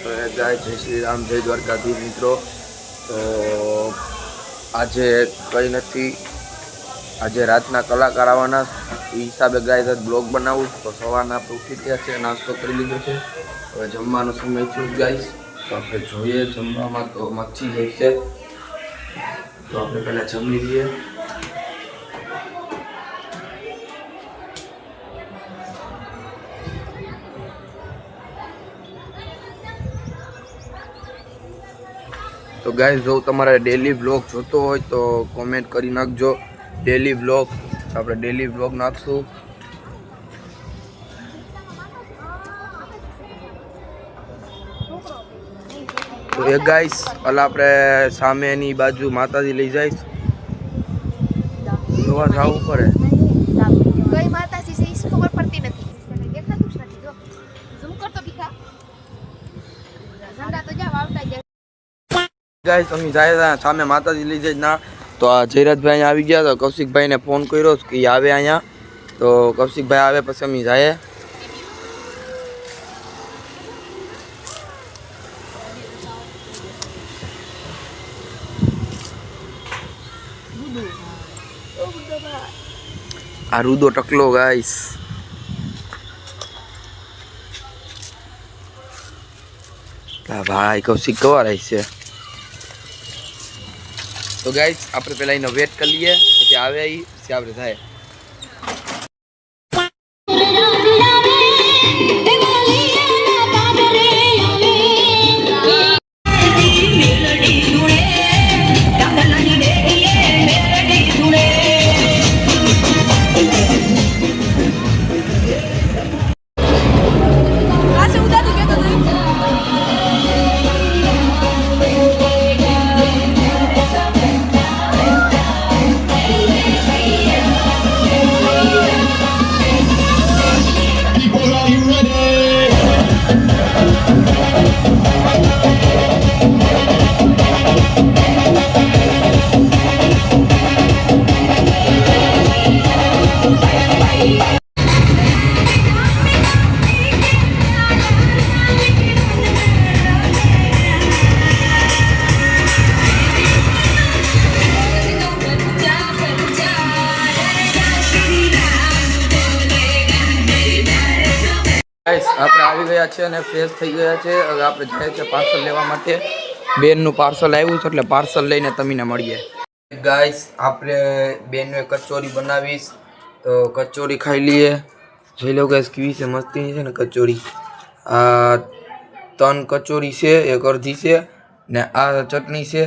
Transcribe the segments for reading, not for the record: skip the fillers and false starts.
જય શ્રી રામ, જય દ્વારકાધીશ મિત્રો। તો આજે કંઈ નથી, આજે રાતના કલાકાર આવવાના એ હિસાબે ગાય બ્લોગ બનાવું। તો સવારના આપણે ઉઠી ગયા છે, નાસ્તો કરી લીધો છે, હવે જમવાનો સમય થયો ગાઈસ। તો આપણે જોઈએ જમવામાં તો મચ્છી જ છે, તો આપણે પહેલાં જમી લઈએ। तो गाइस जो तमारे डेली व्लॉग जोतो हो तो कमेंट करी नाखजो। डेली व्लॉग આપણે डेली व्लॉग नाखशुं। तो ये गाइस अला આપણે સામેની બાજુ માતાજી લઈ જઈશ, જોવા જવું પડે। કઈ માતાજી છે ઈ ખબર પડતી નથી, દેખાતું જ નથી। જો ઝૂમ કર તો દીખા ઝંડા તો જા વાવતા જાય। गाइस अमी जाए सामे माताजी लई जाए ना। तो आ जयराज भाई आ गया, तो कौशिक भाई ने फोन कर्यो कि आवे अहींया। तो कौशिक भाई आवे पछी अमी जाए। आ रूदो टकलो गाइस, भाई कौशिक कवा रही है। तो गाइस આપણે પહેલા એનો વેટ કરી લઈએ, પછી આવે ઈ પછી આપણે થાય। આપણે આવી ગયા છે અને ફ્રેશ થઈ ગયા છે। હવે આપણે જાય છે પાર્સલ લેવા માટે। બેનનું પાર્સલ આવ્યું છે એટલે પાર્સલ લઈને તમને મળીએ। ગાઈસ આપણે બેનને કચોરી બનાવીશ, તો કચોરી ખાઈ લઈએ। જોઈ લો ગાઈસ કેવી છે, મસ્તીની છે ને કચોરી। આ 3 કચોરી છે, એક અડધી છે ને આ ચટણી છે।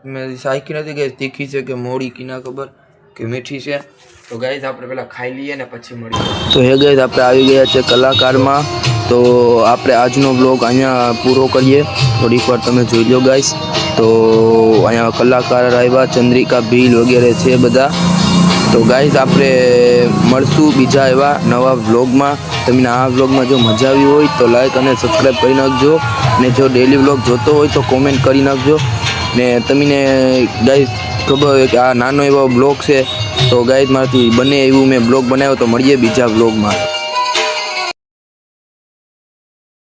મેં સાઈકી નથી ગાઈસ, તીખી છે કે મોડી કે ના ખબર કે મીઠી છે। तो गाइस આપણે પહેલા ખાઈ લઈએ ને પછી મળીએ। તો હે ગાઈસ આપણે આવી ગયા છે કલાકારમાં। તો આપણે આજનો બ્લોગ અહીંયા પૂરો કરીએ। થોડીક વાર તમે જોઈ લો ગાઈસ। તો અહીંયા કલાકાર આવ્યા, ચંદ્રિકા ભીલ વગેરે છે બધા। તો ગાઈસ આપણે મળશું બીજા એવા નવા વ્લોગમાં। તમને આ વ્લોગમાં જો મજા આવી હોય તો લાઈક અને સબસ્ક્રાઈબ કરી નાખજો, ને જો ડેલી વ્લોગ જોતો હોય તો કોમેન્ટ કરી નાખજો। ને તમને ગાઈસ ખબર હોય કે આ નાનો એવો બ્લોગ છે, તો ગાઈસ મારાથી બને એવું મેં બ્લોગ બનાવ્યો। તો મળીએ બીજા બ્લોગમાં।